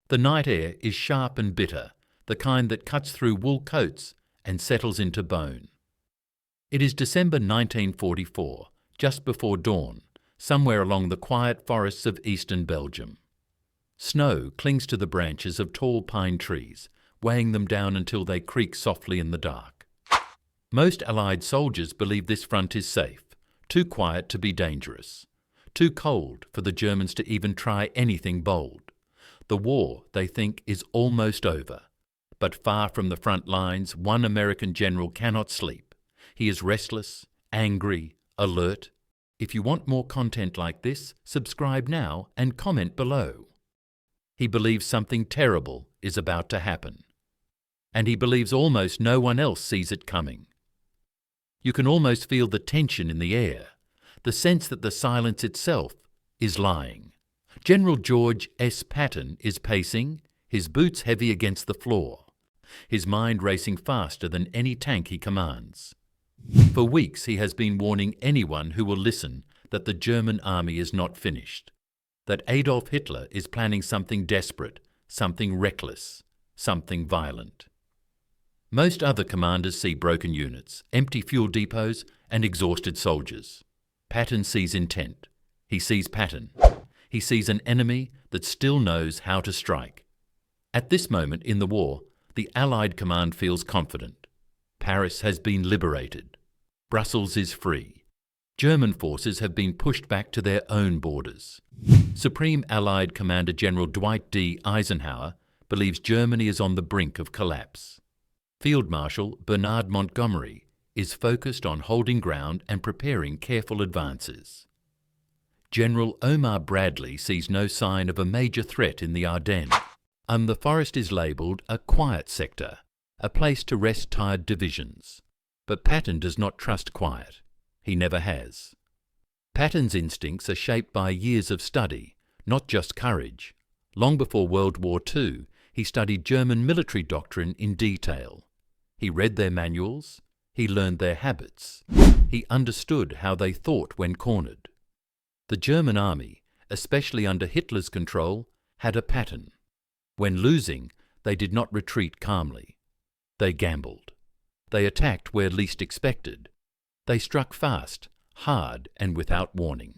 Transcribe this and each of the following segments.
The night air is sharp and bitter, the kind that cuts through wool coats and settles into bone. It is December 1944, just before dawn, somewhere along the quiet forests of eastern Belgium. Snow clings to the branches of tall pine trees, weighing them down until they creak softly in the dark. Most Allied soldiers believe this front is safe, too quiet to be dangerous, too cold for the Germans to even try anything bold. The war, they think, is almost over. But far from the front lines, one American general cannot sleep. He is restless, angry, alert. If you want more content like this, subscribe now and comment below. He believes something terrible is about to happen. And he believes almost no one else sees it coming. You can almost feel the tension in the air, the sense that the silence itself is lying. General George S. Patton is pacing, his boots heavy against the floor, his mind racing faster than any tank he commands. For weeks he has been warning anyone who will listen that the German army is not finished, that Adolf Hitler is planning something desperate, something reckless, something violent. Most other commanders see broken units, empty fuel depots, and exhausted soldiers. Patton sees intent. He sees Patton. He sees an enemy that still knows how to strike. At this moment in the war, the Allied command feels confident. Paris has been liberated. Brussels is free. German forces have been pushed back to their own borders. Supreme Allied Commander General Dwight D. Eisenhower believes Germany is on the brink of collapse. Field Marshal Bernard Montgomery is focused on holding ground and preparing careful advances. General Omar Bradley sees no sign of a major threat in the Ardennes, and the forest is labelled a quiet sector, a place to rest tired divisions. But Patton does not trust quiet. He never has. Patton's instincts are shaped by years of study, not just courage. Long before World War II, he studied German military doctrine in detail. He read their manuals. He learned their habits. He understood how they thought when cornered. The German army, especially under Hitler's control, had a pattern. When losing, they did not retreat calmly. They gambled. They attacked where least expected. They struck fast, hard, and without warning.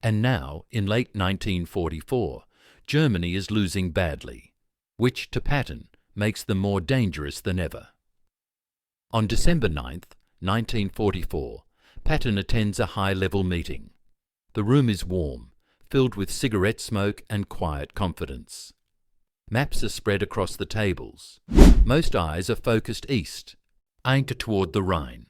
And now, in late 1944, Germany is losing badly, which, to Patton, makes them more dangerous than ever. On December 9, 1944, Patton attends a high-level meeting. The room is warm, filled with cigarette smoke and quiet confidence. Maps are spread across the tables. Most eyes are focused east, anchored toward the Rhine.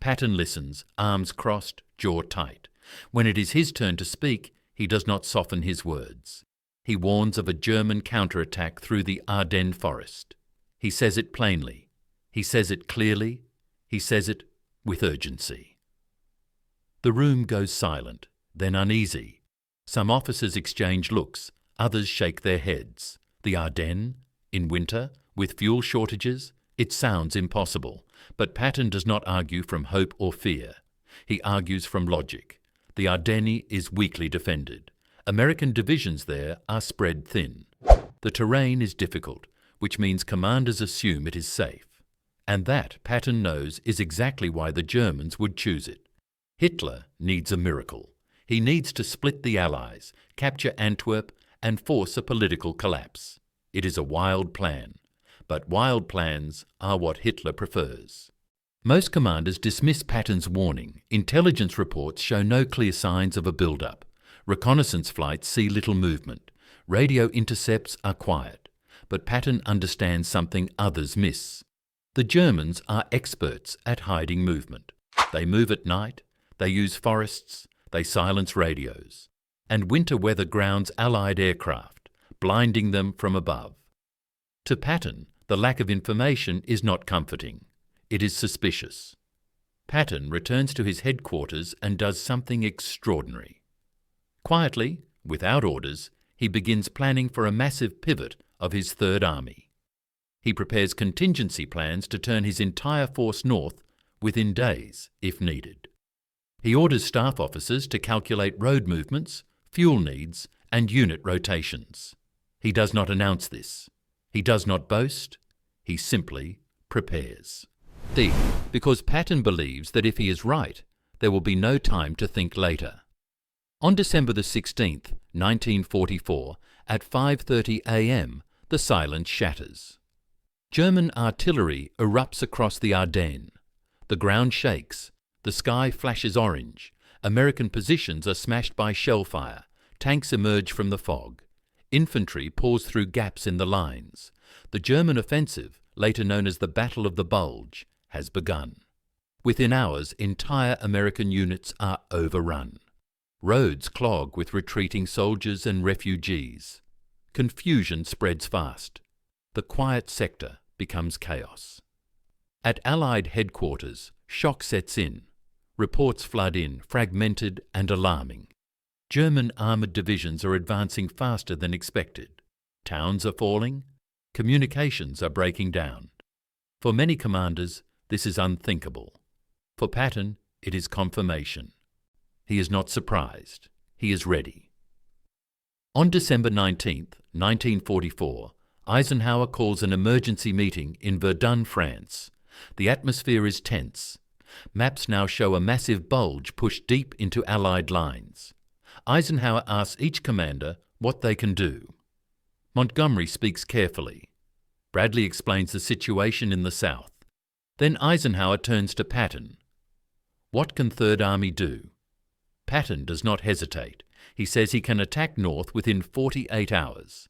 Patton listens, arms crossed, jaw tight. When it is his turn to speak, he does not soften his words. He warns of a German counterattack through the Ardennes forest. He says it plainly. He says it clearly. He says it with urgency. The room goes silent, then uneasy. Some officers exchange looks, others shake their heads. The Ardennes, in winter, with fuel shortages, it sounds impossible. But Patton does not argue from hope or fear. He argues from logic. The Ardennes is weakly defended. American divisions there are spread thin. The terrain is difficult, which means commanders assume it is safe. And that, Patton knows, is exactly why the Germans would choose it. Hitler needs a miracle. He needs to split the Allies, capture Antwerp, and force a political collapse. It is a wild plan. But wild plans are what Hitler prefers. Most commanders dismiss Patton's warning. Intelligence reports show no clear signs of a build-up. Reconnaissance flights see little movement. Radio intercepts are quiet. But Patton understands something others miss. The Germans are experts at hiding movement. They move at night. They use forests. They silence radios. And winter weather grounds Allied aircraft, blinding them from above. To Patton, the lack of information is not comforting. It is suspicious. Patton returns to his headquarters and does something extraordinary. Quietly, without orders, he begins planning for a massive pivot of his Third Army. He prepares contingency plans to turn his entire force north within days, if needed. He orders staff officers to calculate road movements, fuel needs, and unit rotations. He does not announce this. He does not boast. He simply prepares. D. Because Patton believes that if he is right, there will be no time to think later. On December the 16th, 1944, at 5:30 a.m., the silence shatters. German artillery erupts across the Ardennes. The ground shakes. The sky flashes orange. American positions are smashed by shell fire. Tanks emerge from the fog. Infantry pours through gaps in the lines. The German offensive, later known as the Battle of the Bulge, has begun. Within hours, entire American units are overrun. Roads clog with retreating soldiers and refugees. Confusion spreads fast. The quiet sector becomes chaos. At Allied headquarters, shock sets in. Reports flood in, fragmented and alarming. German armoured divisions are advancing faster than expected. Towns are falling. Communications are breaking down. For many commanders, this is unthinkable. For Patton, it is confirmation. He is not surprised. He is ready. On December 19, 1944, Eisenhower calls an emergency meeting in Verdun, France. The atmosphere is tense. Maps now show a massive bulge pushed deep into Allied lines. Eisenhower asks each commander what they can do. Montgomery speaks carefully. Bradley explains the situation in the south. Then Eisenhower turns to Patton. What can Third Army do? Patton does not hesitate. He says he can attack north within 48 hours.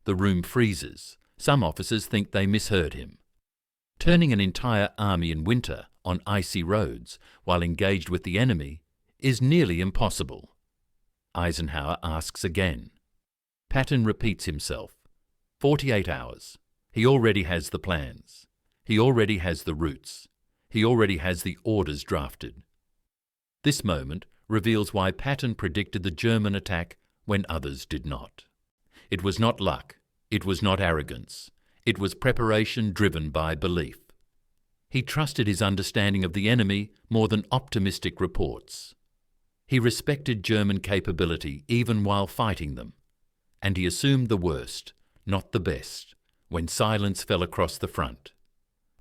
The room freezes. Some officers think they misheard him. Turning an entire army in winter on icy roads while engaged with the enemy is nearly impossible. Eisenhower asks again. Patton repeats himself. 48 hours. He already has the plans. He already has the routes. He already has the orders drafted. This moment reveals why Patton predicted the German attack when others did not. It was not luck. It was not arrogance. It was preparation driven by belief. He trusted his understanding of the enemy more than optimistic reports. He respected German capability even while fighting them. And he assumed the worst, not the best, when silence fell across the front.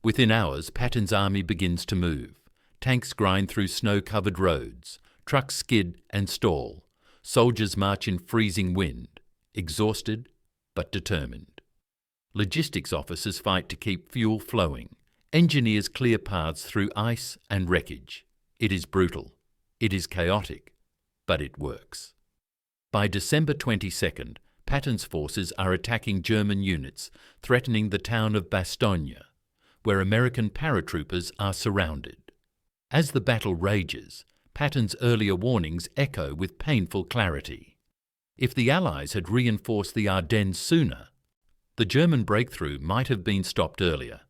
Within hours, Patton's army begins to move. Tanks grind through snow-covered roads. Trucks skid and stall. Soldiers march in freezing wind, exhausted but determined. Logistics officers fight to keep fuel flowing. Engineers clear paths through ice and wreckage. It is brutal. It is chaotic. But it works. By December 22nd, Patton's forces are attacking German units, threatening the town of Bastogne, where American paratroopers are surrounded. As the battle rages, Patton's earlier warnings echo with painful clarity. If the Allies had reinforced the Ardennes sooner, the German breakthrough might have been stopped earlier.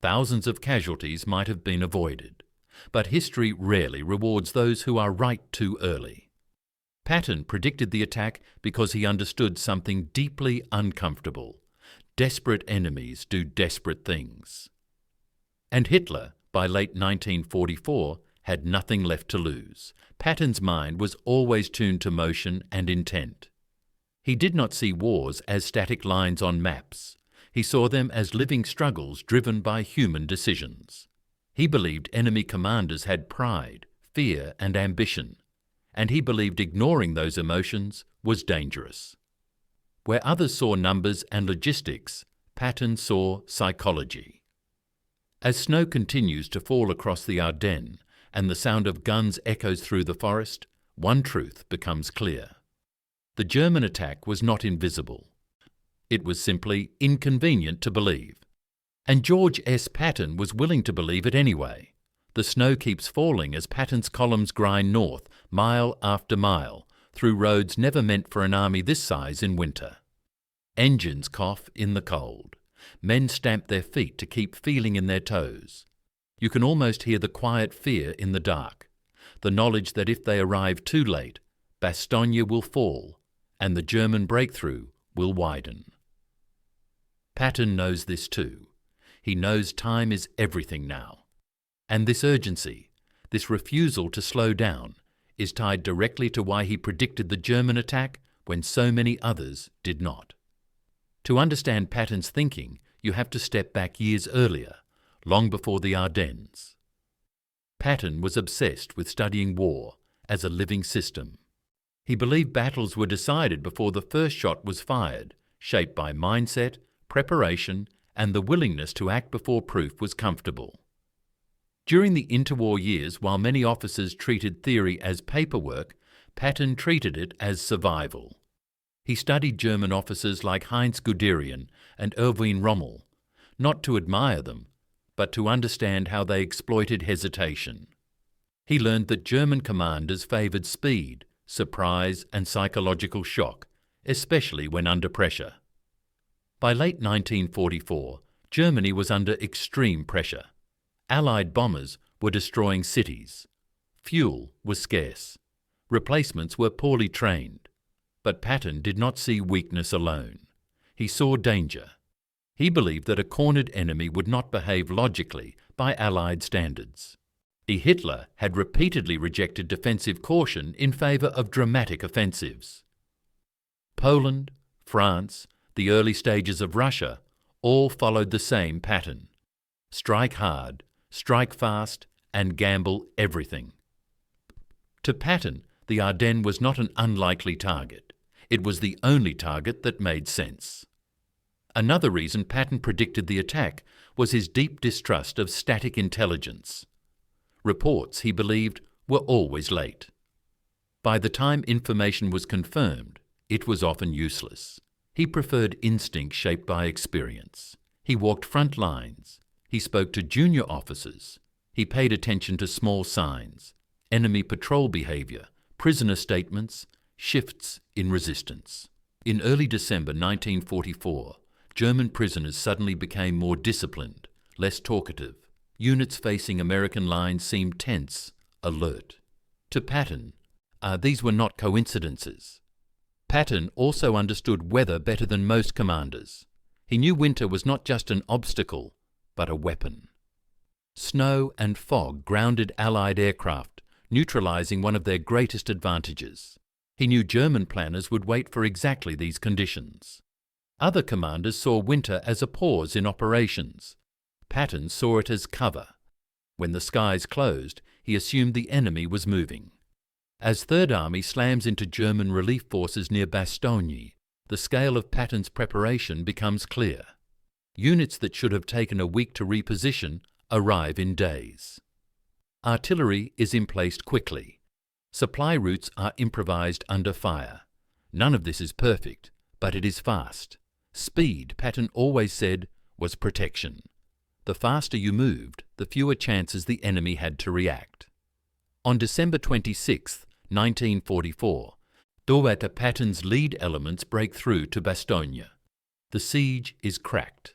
Thousands of casualties might have been avoided. But history rarely rewards those who are right too early. Patton predicted the attack because he understood something deeply uncomfortable. Desperate enemies do desperate things. And Hitler, by late 1944, had nothing left to lose. Patton's mind was always tuned to motion and intent. He did not see wars as static lines on maps. He saw them as living struggles driven by human decisions. He believed enemy commanders had pride, fear, and ambition, and he believed ignoring those emotions was dangerous. Where others saw numbers and logistics, Patton saw psychology. As snow continues to fall across the Ardennes and the sound of guns echoes through the forest, one truth becomes clear. The German attack was not invisible. It was simply inconvenient to believe. And George S. Patton was willing to believe it anyway. The snow keeps falling as Patton's columns grind north, mile after mile, through roads never meant for an army this size in winter. Engines cough in the cold. Men stamp their feet to keep feeling in their toes. You can almost hear the quiet fear in the dark, the knowledge that if they arrive too late, Bastogne will fall and the German breakthrough will widen. Patton knows this too. He knows time is everything now. And this urgency, this refusal to slow down, is tied directly to why he predicted the German attack when so many others did not. To understand Patton's thinking, you have to step back years earlier, long before the Ardennes. Patton was obsessed with studying war as a living system. He believed battles were decided before the first shot was fired, shaped by mindset, preparation, and the willingness to act before proof was comfortable. During the interwar years, while many officers treated theory as paperwork, Patton treated it as survival. He studied German officers like Heinz Guderian and Erwin Rommel, not to admire them, but to understand how they exploited hesitation. He learned that German commanders favoured speed, surprise, and psychological shock, especially when under pressure. By late 1944, Germany was under extreme pressure. Allied bombers were destroying cities. Fuel was scarce. Replacements were poorly trained. But Patton did not see weakness alone. He saw danger. He believed that a cornered enemy would not behave logically by Allied standards. Hitler had repeatedly rejected defensive caution in favour of dramatic offensives. Poland, France, the early stages of Russia all followed the same pattern. Strike hard, strike fast, and gamble everything. To Patton, the Ardennes was not an unlikely target. It was the only target that made sense. Another reason Patton predicted the attack was his deep distrust of static intelligence. Reports, he believed, were always late. By the time information was confirmed, it was often useless. He preferred instinct shaped by experience. He walked front lines. He spoke to junior officers. He paid attention to small signs, enemy patrol behaviour, prisoner statements, shifts in resistance. In early December 1944, German prisoners suddenly became more disciplined, less talkative. Units facing American lines seemed tense, alert. To Patton, these were not coincidences. Patton also understood weather better than most commanders. He knew winter was not just an obstacle, but a weapon. Snow and fog grounded Allied aircraft, neutralizing one of their greatest advantages. He knew German planners would wait for exactly these conditions. Other commanders saw winter as a pause in operations. Patton saw it as cover. When the skies closed, he assumed the enemy was moving. As Third Army slams into German relief forces near Bastogne, the scale of Patton's preparation becomes clear. Units that should have taken a week to reposition arrive in days. Artillery is emplaced quickly. Supply routes are improvised under fire. None of this is perfect, but it is fast. Speed, Patton always said, was protection. The faster you moved, the fewer chances the enemy had to react. On December 26, 1944, Dwight Patton's lead elements break through to Bastogne. The siege is cracked.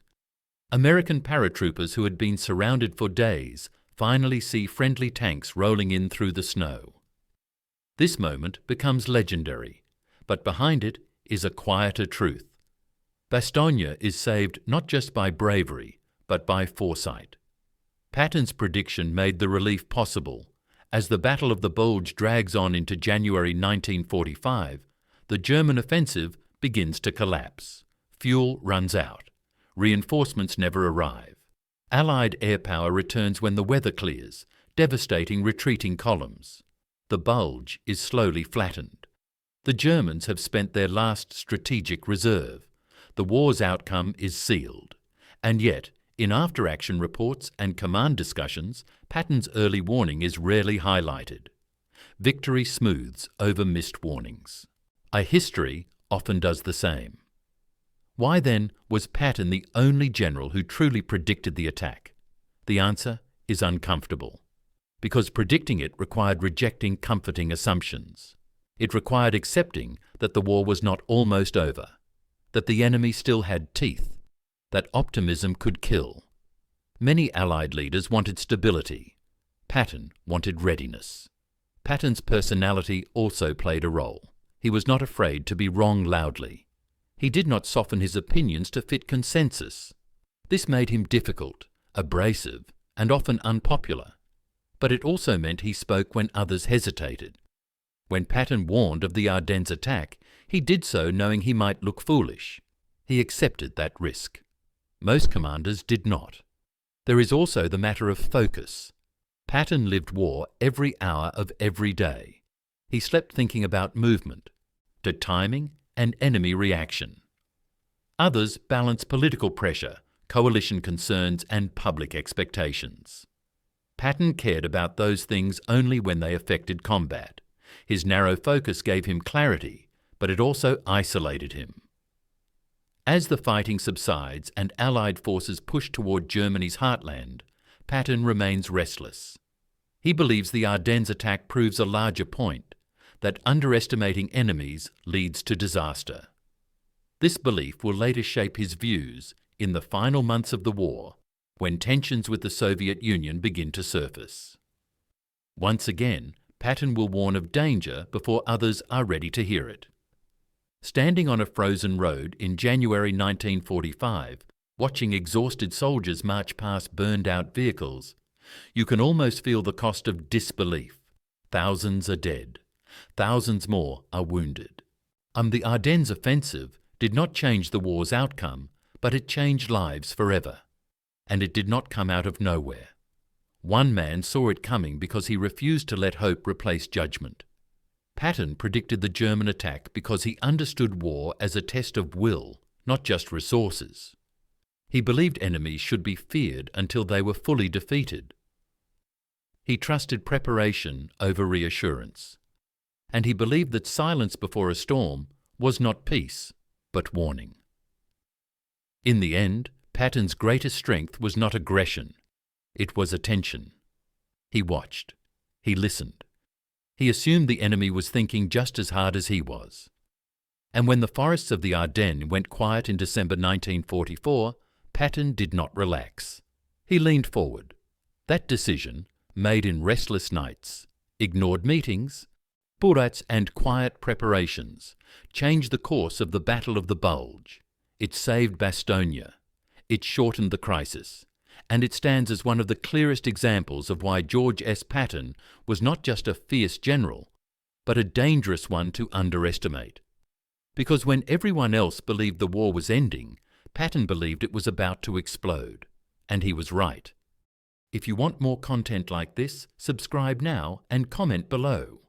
American paratroopers who had been surrounded for days finally see friendly tanks rolling in through the snow. This moment becomes legendary, but behind it is a quieter truth. Bastogne is saved not just by bravery, but by foresight. Patton's prediction made the relief possible. As the Battle of the Bulge drags on into January 1945, the German offensive begins to collapse. Fuel runs out. Reinforcements never arrive. Allied air power returns when the weather clears, devastating retreating columns. The Bulge is slowly flattened. The Germans have spent their last strategic reserve. The war's outcome is sealed. And yet, in after-action reports and command discussions, Patton's early warning is rarely highlighted. Victory smooths over missed warnings. A history often does the same. Why then was Patton the only general who truly predicted the attack? The answer is uncomfortable. Because predicting it required rejecting comforting assumptions. It required accepting that the war was not almost over, that the enemy still had teeth, that optimism could kill. Many Allied leaders wanted stability. Patton wanted readiness. Patton's personality also played a role. He was not afraid to be wrong loudly. He did not soften his opinions to fit consensus. This made him difficult, abrasive, and often unpopular. But it also meant he spoke when others hesitated. When Patton warned of the Ardennes attack, he did so knowing he might look foolish. He accepted that risk. Most commanders did not. There is also the matter of focus. Patton lived war every hour of every day. He slept thinking about movement, to timing and enemy reaction. Others balance political pressure, coalition concerns and public expectations. Patton cared about those things only when they affected combat. His narrow focus gave him clarity, but it also isolated him. As the fighting subsides and Allied forces push toward Germany's heartland, Patton remains restless. He believes the Ardennes attack proves a larger point, that underestimating enemies leads to disaster. This belief will later shape his views in the final months of the war, when tensions with the Soviet Union begin to surface. Once again, Patton will warn of danger before others are ready to hear it. Standing on a frozen road in January 1945, watching exhausted soldiers march past burned-out vehicles, you can almost feel the cost of disbelief. Thousands are dead. Thousands more are wounded. The Ardennes offensive did not change the war's outcome, but it changed lives forever. And it did not come out of nowhere. One man saw it coming because he refused to let hope replace judgment. Patton predicted the German attack because he understood war as a test of will, not just resources. He believed enemies should be feared until they were fully defeated. He trusted preparation over reassurance. And he believed that silence before a storm was not peace, but warning. In the end, Patton's greatest strength was not aggression. It was attention. He watched. He listened. He assumed the enemy was thinking just as hard as he was. And when the forests of the Ardennes went quiet in December 1944, Patton did not relax. He leaned forward. That decision, made in restless nights, ignored meetings, burats and quiet preparations, changed the course of the Battle of the Bulge. It saved Bastogne. It shortened the crisis. And it stands as one of the clearest examples of why George S. Patton was not just a fierce general, but a dangerous one to underestimate. Because when everyone else believed the war was ending, Patton believed it was about to explode. And he was right. If you want more content like this, subscribe now and comment below.